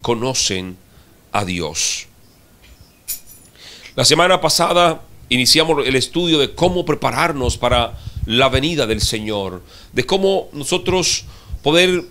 conocen a Dios. La semana pasada iniciamos el estudio de cómo prepararnos para la venida del Señor, de cómo nosotros poder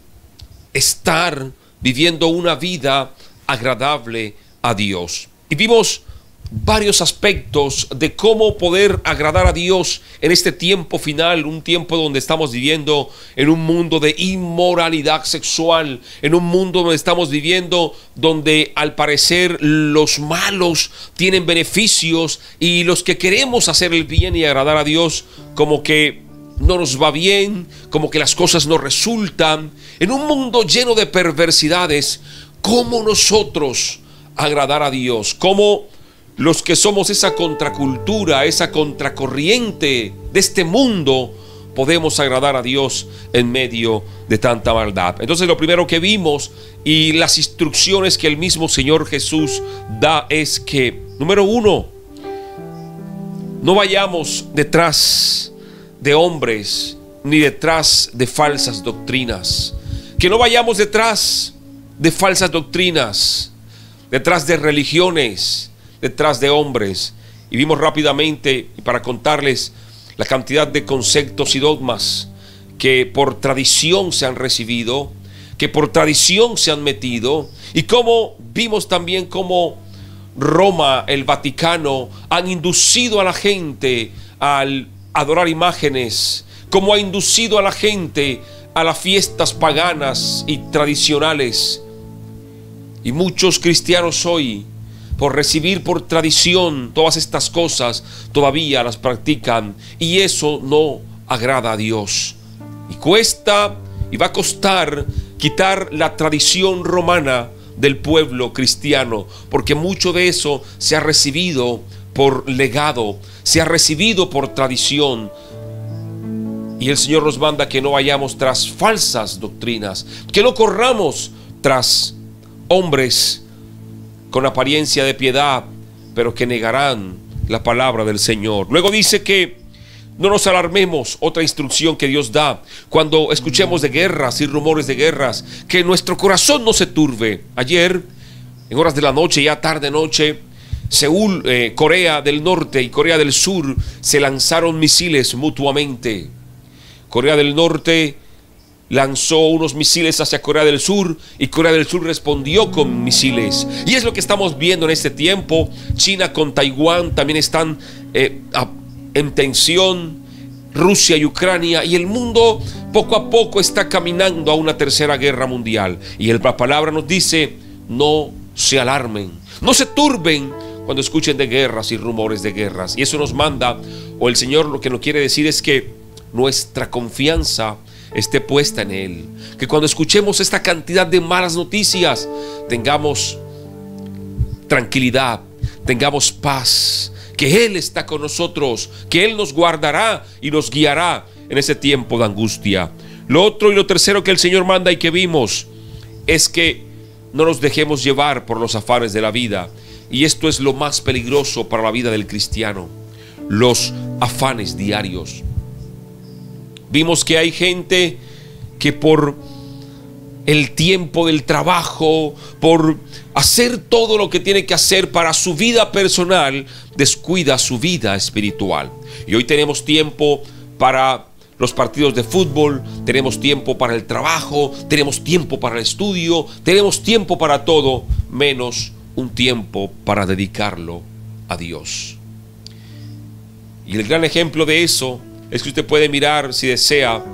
estar viviendo una vida agradable a Dios. Y vimos varios aspectos de cómo poder agradar a Dios en este tiempo final, un tiempo donde estamos viviendo en un mundo de inmoralidad sexual, en un mundo donde estamos viviendo donde al parecer los malos tienen beneficios y los que queremos hacer el bien y agradar a Dios como que no nos va bien, como que las cosas no resultan. En un mundo lleno de perversidades, ¿cómo nosotros agradar a Dios? ¿Cómo los que somos esa contracultura, esa contracorriente de este mundo, podemos agradar a Dios en medio de tanta maldad? Entonces lo primero que vimos y las instrucciones que el mismo Señor Jesús da es que, número uno, no vayamos detrás de hombres ni detrás de falsas doctrinas. Que no vayamos detrás de falsas doctrinas, detrás de religiones, detrás de hombres. Y vimos rápidamente, y para contarles la cantidad de conceptos y dogmas que por tradición se han recibido, que por tradición se han metido, y cómo vimos también cómo Roma, el Vaticano, han inducido a la gente al adorar imágenes, cómo ha inducido a la gente a las fiestas paganas y tradicionales. Y muchos cristianos hoy, por recibir por tradición todas estas cosas, todavía las practican, y eso no agrada a Dios. Y cuesta y va a costar quitar la tradición romana del pueblo cristiano, porque mucho de eso se ha recibido por legado, se ha recibido por tradición. Y el Señor nos manda que no vayamos tras falsas doctrinas, que no corramos tras hombres con apariencia de piedad, pero que negarán la palabra del Señor. Luego dice que no nos alarmemos, otra instrucción que Dios da cuando escuchemos de guerras y rumores de guerras, que nuestro corazón no se turbe. Ayer, en horas de la noche, ya tarde noche, Seúl, Corea del Norte y Corea del Sur se lanzaron misiles mutuamente. Corea del Norte lanzó unos misiles hacia Corea del Sur y Corea del Sur respondió con misiles. Y es lo que estamos viendo en este tiempo. China con Taiwán también están en tensión. Rusia y Ucrania, y el mundo poco a poco está caminando a una tercera guerra mundial. Y la palabra nos dice: no se alarmen, no se turben cuando escuchen de guerras y rumores de guerras. Y eso nos manda, o el Señor lo que nos quiere decir es que nuestra confianza esté puesta en Él, que cuando escuchemos esta cantidad de malas noticias tengamos tranquilidad, tengamos paz, que Él está con nosotros, que Él nos guardará y nos guiará en ese tiempo de angustia. Lo otro y lo tercero que el Señor manda y que vimos es que no nos dejemos llevar por los afanes de la vida. Y esto es lo más peligroso para la vida del cristiano: los afanes diarios. Vimos que hay gente que por el tiempo del trabajo, por hacer todo lo que tiene que hacer para su vida personal, descuida su vida espiritual. Y hoy tenemos tiempo para los partidos de fútbol, tenemos tiempo para el trabajo, tenemos tiempo para el estudio, tenemos tiempo para todo, menos un tiempo para dedicarlo a Dios. Y el gran ejemplo de eso es que usted puede mirar, si desea,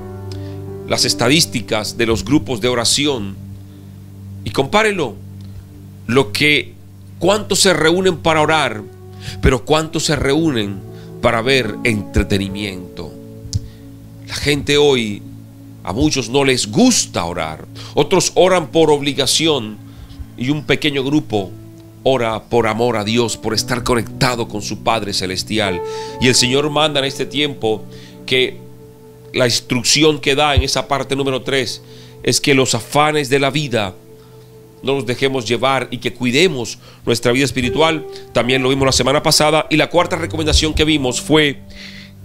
las estadísticas de los grupos de oración y compárelo. Cuántos se reúnen para orar, pero cuántos se reúnen para ver entretenimiento. La gente hoy, a muchos no les gusta orar, otros oran por obligación, y un pequeño grupo ora por amor a Dios, por estar conectado con su Padre Celestial. Y el Señor manda en este tiempo que la instrucción que da en esa parte número 3 es que los afanes de la vida no nos dejemos llevar y que cuidemos nuestra vida espiritual. También lo vimos la semana pasada. Y la cuarta recomendación que vimos fue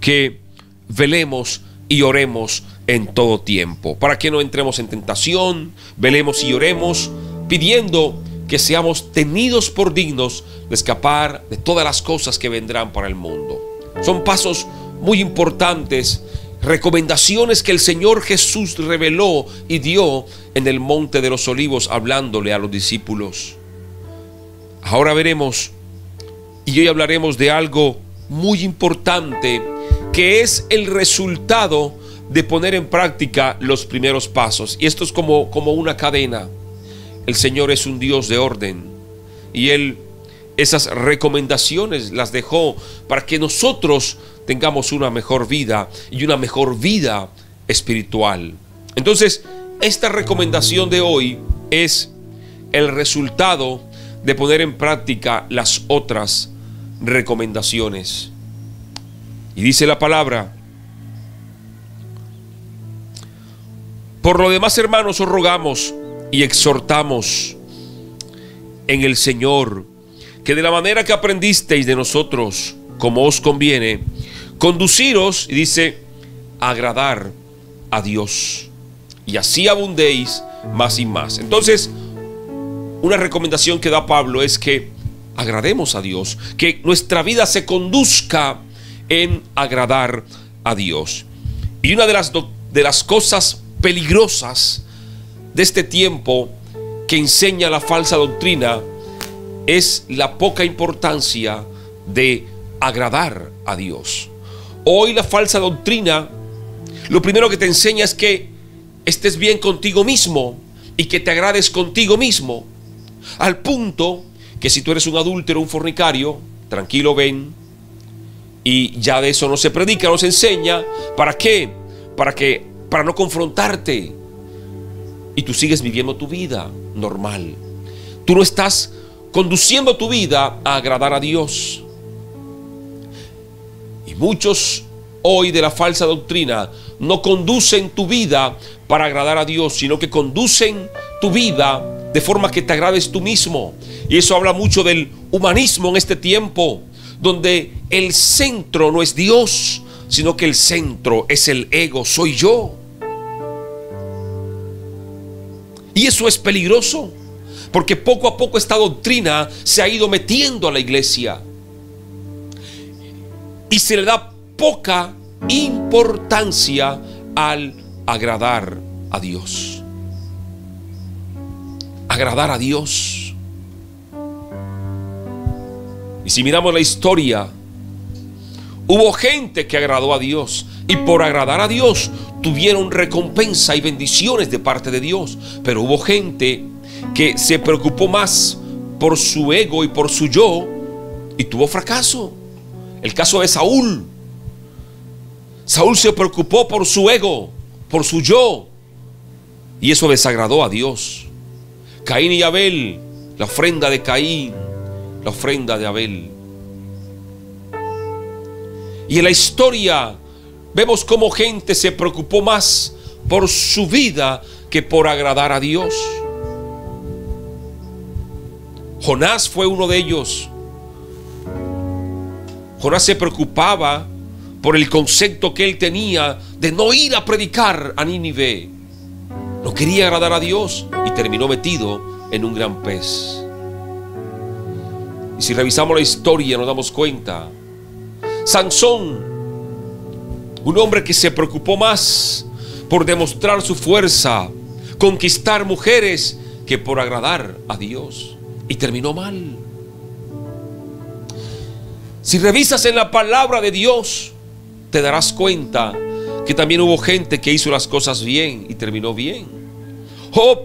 que velemos y oremos en todo tiempo, para que no entremos en tentación. Velemos y oremos pidiendo que seamos tenidos por dignos de escapar de todas las cosas que vendrán para el mundo. Son pasos muy importantes, recomendaciones que el Señor Jesús reveló y dio en el Monte de los Olivos, hablándole a los discípulos. Ahora veremos y hoy hablaremos de algo muy importante, que es el resultado de poner en práctica los primeros pasos. Y esto es como una cadena. El Señor es un Dios de orden, y Él esas recomendaciones las dejó para que nosotros tengamos una mejor vida, y una mejor vida espiritual. Entonces, esta recomendación de hoy es el resultado de poner en práctica las otras recomendaciones. Y dice la palabra: por lo demás, hermanos, os rogamos y exhortamos en el Señor, que de la manera que aprendisteis de nosotros, como os conviene, conduciros, y dice, a agradar a Dios, y así abundéis más y más. Entonces, una recomendación que da Pablo es que agrademos a Dios, que nuestra vida se conduzca en agradar a Dios. Y una de las cosas peligrosas de este tiempo que enseña la falsa doctrina es la poca importancia de agradar a Dios. Hoy la falsa doctrina lo primero que te enseña es que estés bien contigo mismo y que te agrades contigo mismo, al punto que si tú eres un adúltero, un fornicario, tranquilo, ven, y ya de eso no se predica, no se enseña. ¿Para qué? Para no confrontarte, y tú sigues viviendo tu vida normal. Tú no estás conduciendo tu vida a agradar a Dios. Y muchos hoy de la falsa doctrina no conducen tu vida para agradar a Dios, sino que conducen tu vida de forma que te agrades tú mismo. Y eso habla mucho del humanismo en este tiempo, donde el centro no es Dios, sino que el centro es el ego, soy yo. Y eso es peligroso, porque poco a poco esta doctrina se ha ido metiendo a la iglesia y se le da poca importancia al agradar a Dios. Agradar a Dios. Y si miramos la historia, hubo gente que agradó a Dios, y por agradar a Dios tuvieron recompensa y bendiciones de parte de Dios. Pero hubo gente que se preocupó más por su ego y por su yo, y tuvo fracaso. El caso de Saúl. Saúl se preocupó por su ego, por su yo, y eso desagradó a Dios. Caín y Abel, la ofrenda de Caín, la ofrenda de Abel. Y en la historia vemos cómo gente se preocupó más por su vida que por agradar a Dios. Jonás fue uno de ellos. Jonás se preocupaba por el concepto que él tenía de no ir a predicar a Nínive. No quería agradar a Dios y terminó metido en un gran pez. Y si revisamos la historia nos damos cuenta. Sansón, un hombre que se preocupó más por demostrar su fuerza, conquistar mujeres, que por agradar a Dios, y terminó mal. Si revisas en la palabra de Dios, te darás cuenta que también hubo gente que hizo las cosas bien y terminó bien. Job,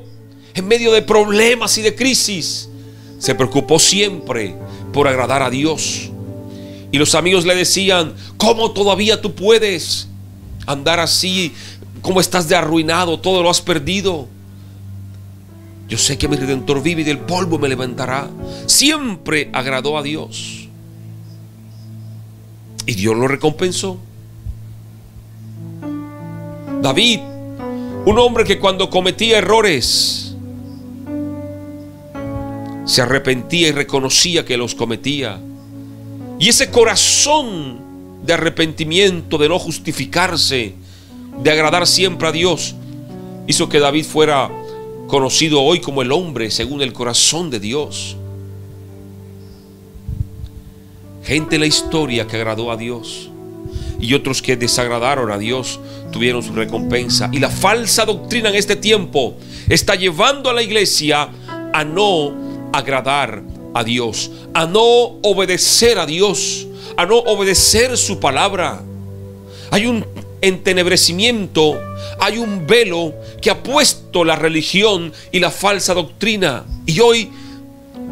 en medio de problemas y de crisis, se preocupó siempre por agradar a Dios. Y los amigos le decían: ¿cómo todavía tú puedes andar así? ¿Cómo estás de arruinado? Todo lo has perdido. Yo sé que mi Redentor vive y del polvo me levantará. Siempre agradó a Dios, y Dios lo recompensó. David, un hombre que cuando cometía errores se arrepentía y reconocía que los cometía. Y ese corazón de arrepentimiento, de no justificarse, de agradar siempre a Dios, hizo que David fuera conocido hoy como el hombre según el corazón de Dios. Gente en la historia que agradó a Dios y otros que desagradaron a Dios tuvieron su recompensa. Y la falsa doctrina en este tiempo está llevando a la iglesia a no agradar a Dios, a no obedecer a Dios, a no obedecer su palabra. Hay un entenebrecimiento, hay un velo que ha puesto la religión y la falsa doctrina. Y hoy,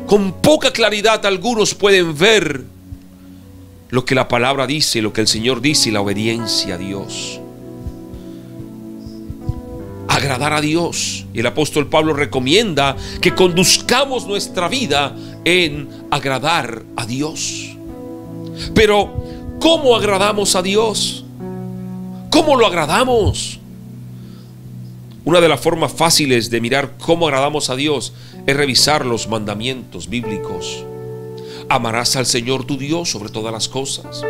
con poca claridad, algunos pueden ver lo que la palabra dice, lo que el Señor dice y la obediencia a Dios. Agradar a Dios. Y el apóstol Pablo recomienda que conduzcamos nuestra vida en agradar a Dios. Pero, ¿cómo agradamos a Dios? ¿Cómo lo agradamos? Una de las formas fáciles de mirar cómo agradamos a Dios es revisar los mandamientos bíblicos. Amarás al Señor tu Dios sobre todas las cosas.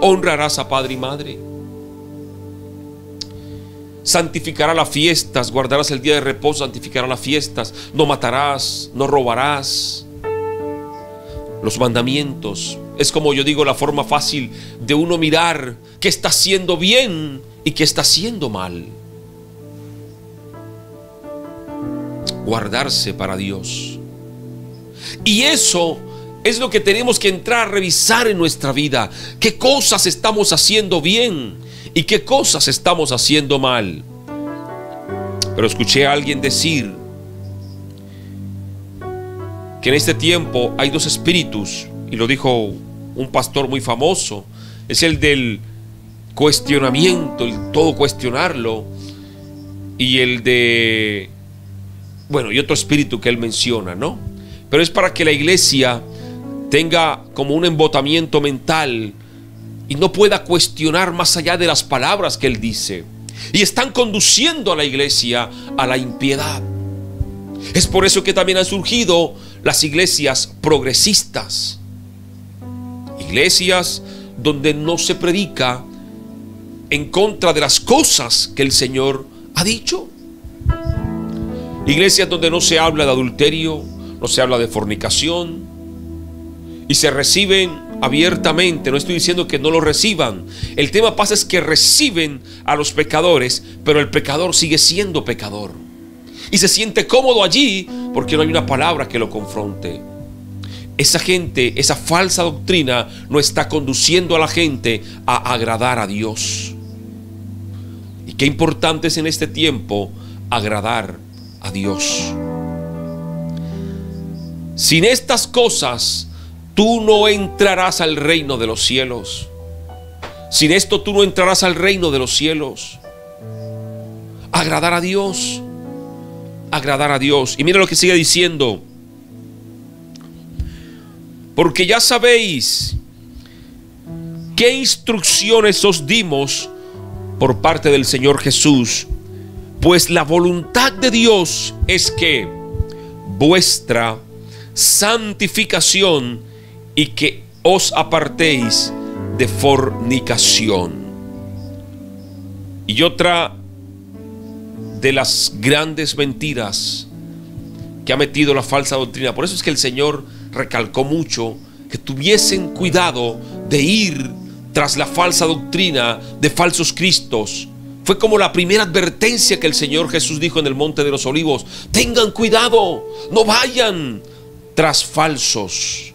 Honrarás a padre y madre. Santificarás las fiestas, guardarás el día de reposo, santificarás las fiestas. No matarás, no robarás. Los mandamientos es, como yo digo, la forma fácil de uno mirar qué está haciendo bien y qué está haciendo mal. Guardarse para Dios. Y eso es lo que tenemos que entrar a revisar en nuestra vida. ¿Qué cosas estamos haciendo bien y qué cosas estamos haciendo mal? Pero escuché a alguien decir que en este tiempo hay dos espíritus, y lo dijo un pastor muy famoso. Es el del cuestionamiento, el todo cuestionarlo, y el de, bueno, y otro espíritu que él menciona, ¿no? Pero es para que la iglesia tenga como un embotamiento mental y no pueda cuestionar más allá de las palabras que él dice. Y están conduciendo a la iglesia a la impiedad. Es por eso que también han surgido las iglesias progresistas. Iglesias donde no se predica en contra de las cosas que el Señor ha dicho. Iglesias donde no se habla de adulterio, no se habla de fornicación, y se reciben abiertamente. No estoy diciendo que no lo reciban. El tema pasa es que reciben a los pecadores, pero el pecador sigue siendo pecador y se siente cómodo allí porque no hay una palabra que lo confronte. Esa gente, esa falsa doctrina no está conduciendo a la gente a agradar a Dios. Y qué importante es en este tiempo agradar a Dios. Sin estas cosas tú no entrarás al reino de los cielos. Sin esto tú no entrarás al reino de los cielos. Agradar a Dios. Agradar a Dios. Y mira lo que sigue diciendo. Porque ya sabéis qué instrucciones os dimos por parte del Señor Jesús. Pues la voluntad de Dios es que vuestra santificación y que os apartéis de fornicación. Y otra de las grandes mentiras que ha metido la falsa doctrina, por eso es que el Señor recalcó mucho que tuviesen cuidado de ir tras la falsa doctrina de falsos cristos. Fue como la primera advertencia que el Señor Jesús dijo en el Monte de los Olivos: tengan cuidado, no vayan tras falsos.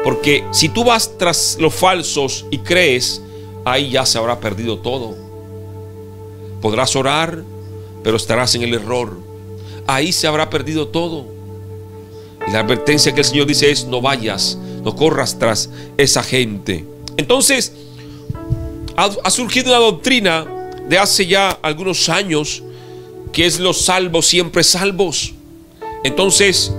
Porque si tú vas tras los falsos y crees, ahí ya se habrá perdido todo. Podrás orar, pero estarás en el error. Ahí se habrá perdido todo. Y la advertencia que el Señor dice es: no vayas, no corras tras esa gente. Entonces ha surgido una doctrina de hace ya algunos años, que es los salvos siempre salvos. Entonces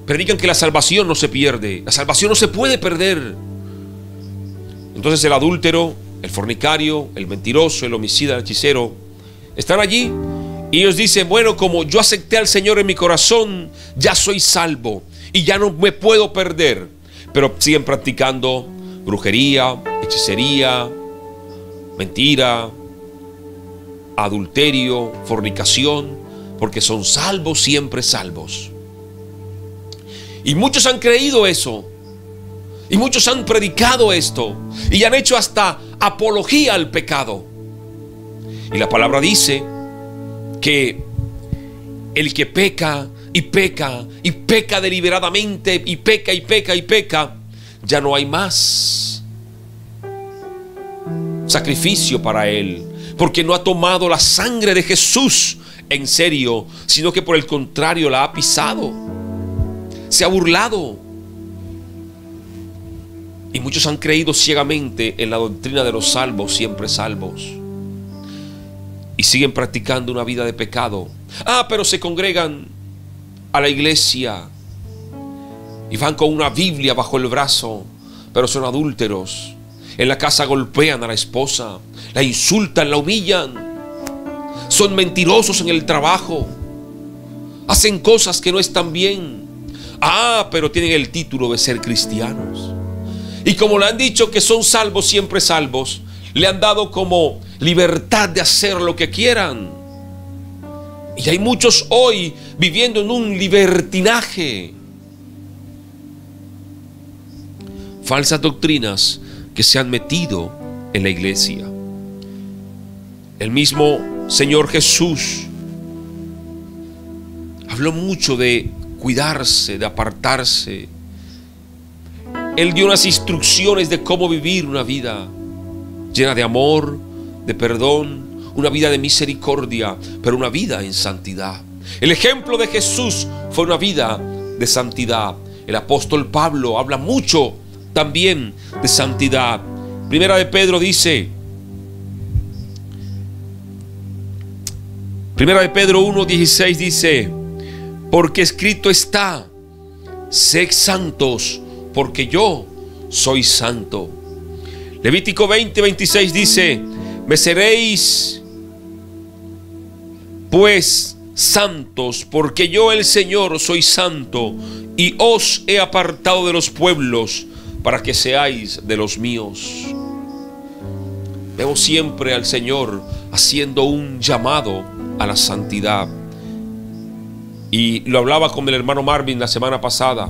predican que la salvación no se pierde, la salvación no se puede perder. Entonces el adúltero, el fornicario, el mentiroso, el homicida, el hechicero están allí y ellos dicen: bueno, como yo acepté al Señor en mi corazón, ya soy salvo y ya no me puedo perder. Pero siguen practicando brujería, hechicería, mentira, adulterio, fornicación, porque son salvos, siempre salvos. Y muchos han creído eso. Y muchos han predicado esto. Y han hecho hasta apología al pecado. Y la palabra dice que el que peca y peca y peca deliberadamente y peca y peca y peca, ya no hay más sacrificio para él, porque no ha tomado la sangre de Jesús en serio, sino que por el contrario la ha pisado, se ha burlado. Y muchos han creído ciegamente en la doctrina de los salvos, siempre salvos, y siguen practicando una vida de pecado. Pero se congregan a la iglesia y van con una Biblia bajo el brazo, pero son adúlteros. En la casa golpean a la esposa, la insultan, la humillan, son mentirosos en el trabajo, hacen cosas que no están bien. Pero tienen el título de ser cristianos. Y como le han dicho que son salvos, siempre salvos, le han dado como libertad de hacer lo que quieran. Y hay muchos hoy viviendo en un libertinaje. Falsas doctrinas que se han metido en la iglesia. El mismo Señor Jesús habló mucho de cuidarse, de apartarse. Él dio unas instrucciones de cómo vivir una vida llena de amor, de perdón, una vida de misericordia, pero una vida en santidad. El ejemplo de Jesús fue una vida de santidad. El apóstol Pablo habla mucho también de santidad. Primera de Pedro dice, Primera de Pedro 1:16 dice: porque escrito está, sed santos, porque yo soy santo. Levítico 20:26 dice: me seréis pues santos, porque yo el Señor soy santo, y os he apartado de los pueblos para que seáis de los míos. Vemos siempre al Señor haciendo un llamado a la santidad. Y lo hablaba con el hermano Marvin la semana pasada.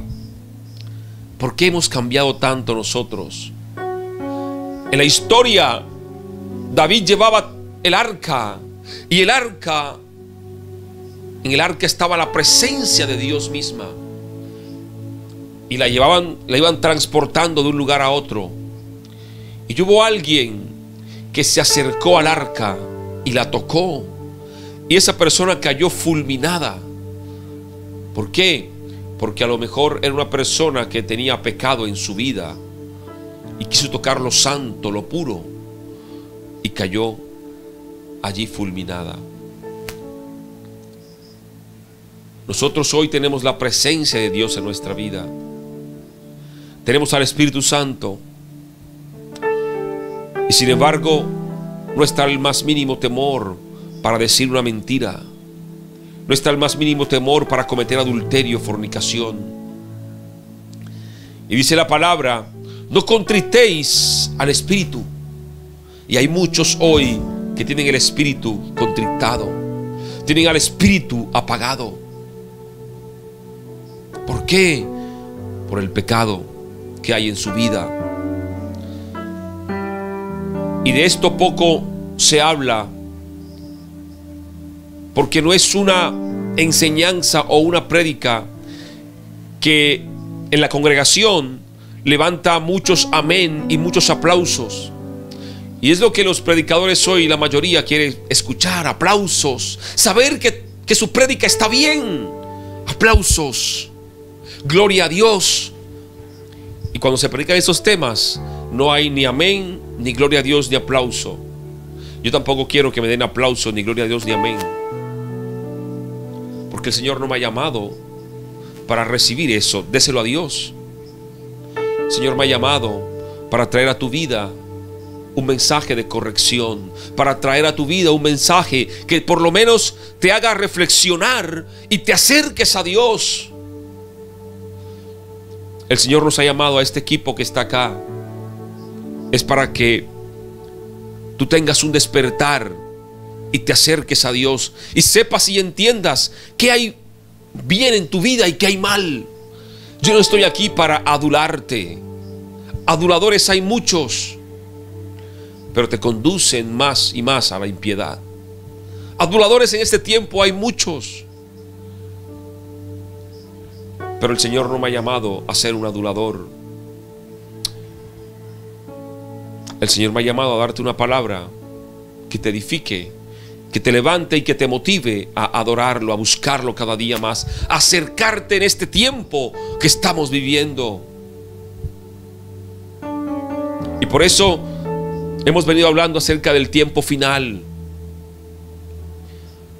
¿Por qué hemos cambiado tanto nosotros? En la historia, David llevaba el arca, y en el arca estaba la presencia de Dios misma, y la iban transportando de un lugar a otro. Y hubo alguien que se acercó al arca y la tocó, y esa persona cayó fulminada. ¿Por qué? Porque a lo mejor era una persona que tenía pecado en su vida y quiso tocar lo santo, lo puro, y cayó allí fulminada. Nosotros hoy tenemos la presencia de Dios en nuestra vida. Tenemos al Espíritu Santo. Y sin embargo, no está el más mínimo temor para decir una mentira. No está el más mínimo temor para cometer adulterio, fornicación. Y dice la palabra: no contritéis al Espíritu. Y hay muchos hoy que tienen el Espíritu contristado, tienen al Espíritu apagado. ¿Por qué? Por el pecado que hay en su vida. Y de esto poco se habla, porque no es una enseñanza o una prédica que en la congregación levanta muchos amén y muchos aplausos. Y es lo que los predicadores hoy, la mayoría, quieren escuchar: aplausos, saber que su prédica está bien, aplausos, gloria a Dios. Y cuando se predican esos temas, no hay ni amén, ni gloria a Dios, ni aplauso. Yo tampoco quiero que me den aplauso, ni gloria a Dios, ni amén, porque el Señor no me ha llamado para recibir eso. Déselo a Dios. El Señor me ha llamado para traer a tu vida un mensaje de corrección, para traer a tu vida un mensaje que por lo menos te haga reflexionar y te acerques a Dios. El Señor nos ha llamado a este equipo que está acá. Es para que tú tengas un despertar y te acerques a Dios y sepas y entiendas que hay bien en tu vida y que hay mal. Yo no estoy aquí para adularte. Aduladores hay muchos, pero te conducen más y más a la impiedad. Aduladores en este tiempo hay muchos, pero el Señor no me ha llamado a ser un adulador. El Señor me ha llamado a darte una palabra que te edifique, que te levante y que te motive a adorarlo, a buscarlo cada día más, a acercarte en este tiempo que estamos viviendo. Y por eso hemos venido hablando acerca del tiempo final,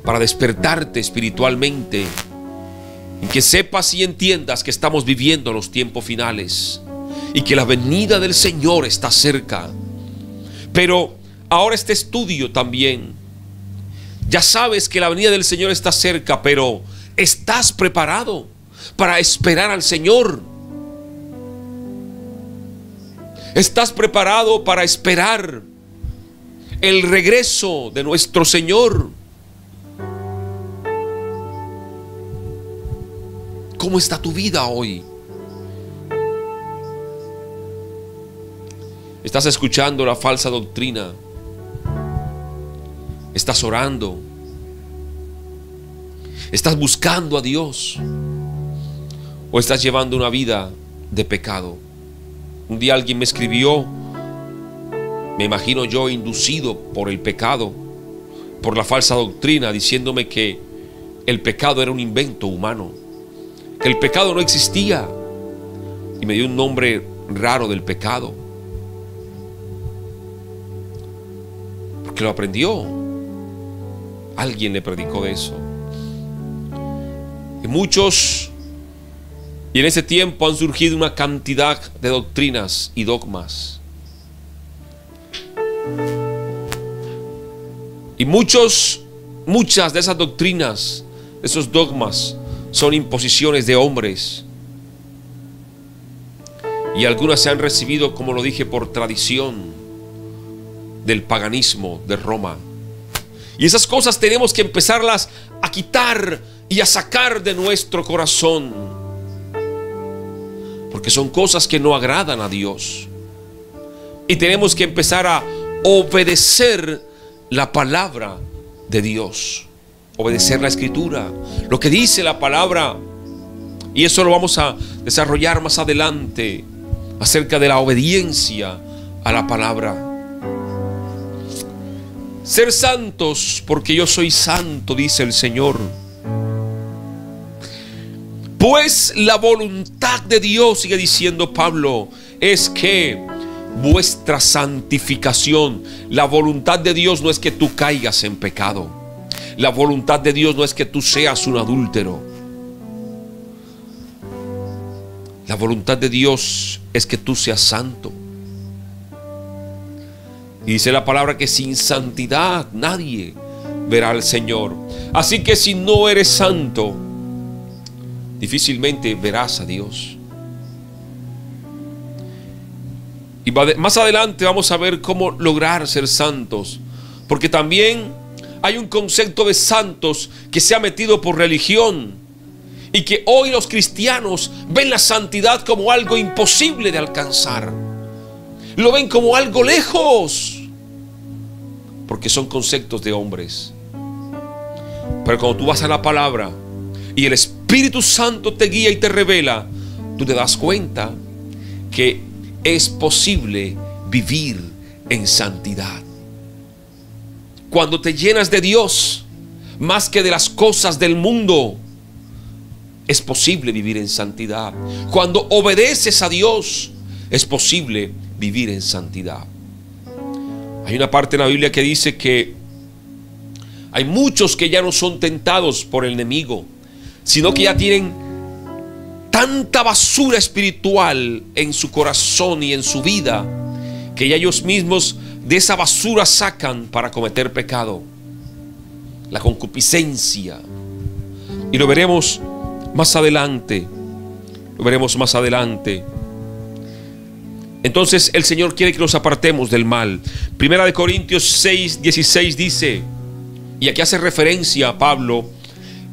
para despertarte espiritualmente y que sepas y entiendas que estamos viviendo los tiempos finales y que la venida del Señor está cerca. Pero ahora este estudio también, ya sabes que la venida del Señor está cerca, pero ¿estás preparado para esperar al Señor? ¿Estás preparado para esperar el regreso de nuestro Señor? ¿Cómo está tu vida hoy? ¿Estás escuchando la falsa doctrina? ¿Estás orando? ¿Estás buscando a Dios? ¿O estás llevando una vida de pecado? Un día alguien me escribió, me imagino yo inducido por el pecado, por la falsa doctrina, diciéndome que el pecado era un invento humano, que el pecado no existía, y me dio un nombre raro del pecado, porque lo aprendió. Alguien le predicó de eso. Y muchos, y en ese tiempo han surgido una cantidad de doctrinas y dogmas. Y muchas de esas doctrinas, de esos dogmas, son imposiciones de hombres. Y algunas se han recibido, como lo dije, por tradición del paganismo de Roma. Y esas cosas tenemos que empezarlas a quitar y a sacar de nuestro corazón, porque son cosas que no agradan a Dios. Y tenemos que empezar a obedecer la palabra de Dios, obedecer la Escritura, lo que dice la palabra. Y eso lo vamos a desarrollar más adelante, acerca de la obediencia a la palabra. Ser santos porque yo soy santo, dice el Señor. Pues la voluntad de Dios, sigue diciendo Pablo, es que vuestra santificación. La voluntad de Dios no es que tú caigas en pecado. La voluntad de Dios no es que tú seas un adúltero. La voluntad de Dios es que tú seas santo. Y dice la palabra que sin santidad nadie verá al Señor. Así que si no eres santo, difícilmente verás a Dios. Y más adelante vamos a ver cómo lograr ser santos, porque también hay un concepto de santos que se ha metido por religión, y que hoy los cristianos ven la santidad como algo imposible de alcanzar. Lo ven como algo lejos, porque son conceptos de hombres. Pero cuando tú vas a la palabra y el Espíritu Santo te guía y te revela, tú te das cuenta que es posible vivir en santidad. Cuando te llenas de Dios más que de las cosas del mundo, es posible vivir en santidad. Cuando obedeces a Dios, es posible vivir en santidad. Hay una parte en la Biblia que dice que hay muchos que ya no son tentados por el enemigo, sino que ya tienen tanta basura espiritual en su corazón y en su vida, que ya ellos mismos de esa basura sacan para cometer pecado. La concupiscencia. Y lo veremos más adelante. Lo veremos más adelante. Entonces el Señor quiere que nos apartemos del mal. Primera de Corintios 6:16 dice: Y aquí hace referencia a Pablo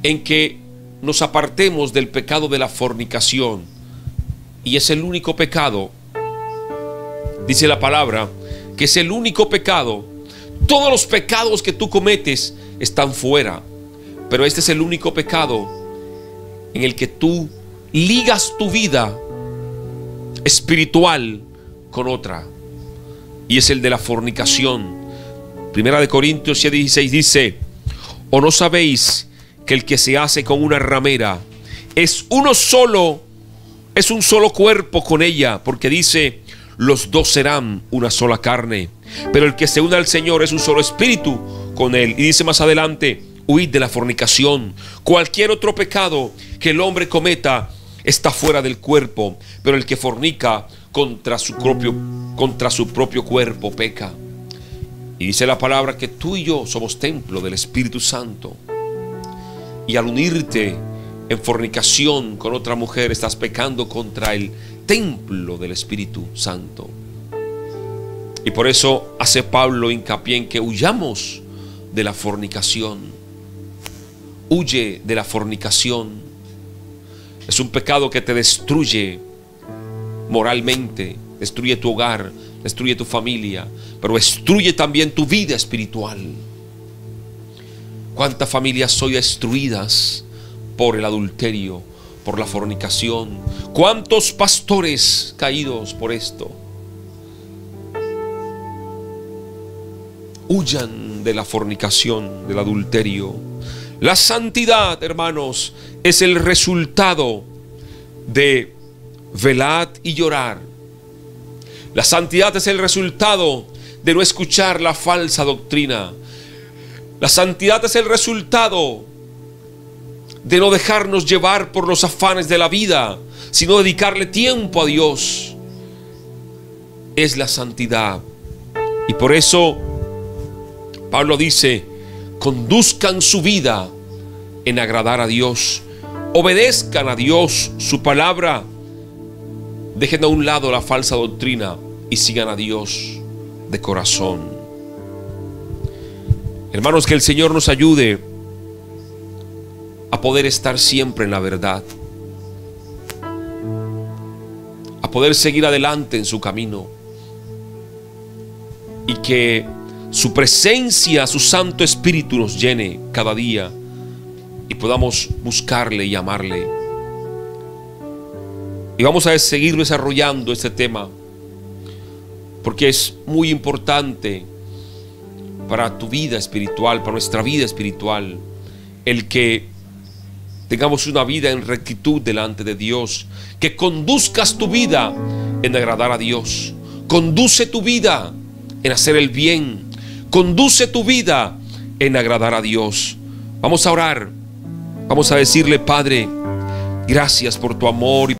en que nos apartemos del pecado de la fornicación. Y es el único pecado, dice la palabra, que es el único pecado. Todos los pecados que tú cometes están fuera, pero este es el único pecado en el que tú ligas tu vida espiritual con otra, y es el de la fornicación. Primera de Corintios 7:16 dice: ¿o no sabéis que el que se hace con una ramera es un solo cuerpo con ella? Porque dice: los dos serán una sola carne. Pero el que se une al Señor es un solo espíritu con él. Y dice más adelante: huid de la fornicación. Cualquier otro pecado que el hombre cometa está fuera del cuerpo, pero el que fornica contra su propio cuerpo peca. Y dice la palabra que tú y yo somos templo del Espíritu Santo. Y al unirte en fornicación con otra mujer, estás pecando contra el templo del Espíritu Santo. Y por eso hace Pablo hincapié en que huyamos de la fornicación. Huye de la fornicación. Es un pecado que te destruye moralmente, destruye tu hogar, destruye tu familia, pero destruye también tu vida espiritual. ¿Cuántas familias hoy destruidas por el adulterio, por la fornicación? ¿Cuántos pastores caídos por esto? Huyan de la fornicación, del adulterio. La santidad, hermanos, es el resultado de velad y llorar. La santidad es el resultado de no escuchar la falsa doctrina. La santidad es el resultado de no dejarnos llevar por los afanes de la vida, sino dedicarle tiempo a Dios. Es la santidad. Y por eso Pablo dice: conduzcan su vida en agradar a Dios, obedezcan a Dios, su palabra, dejen a un lado la falsa doctrina y sigan a Dios de corazón. Hermanos, que el Señor nos ayude a poder estar siempre en la verdad, a poder seguir adelante en su camino, y que su presencia, su Santo Espíritu nos llene cada día y podamos buscarle y amarle. Y vamos a seguir desarrollando este tema, porque es muy importante para tu vida espiritual, para nuestra vida espiritual, el que tengamos una vida en rectitud delante de Dios, que conduzcas tu vida en agradar a Dios. Conduce tu vida en hacer el bien. Conduce tu vida en agradar a Dios. Vamos a orar. Vamos a decirle: Padre, gracias por tu amor y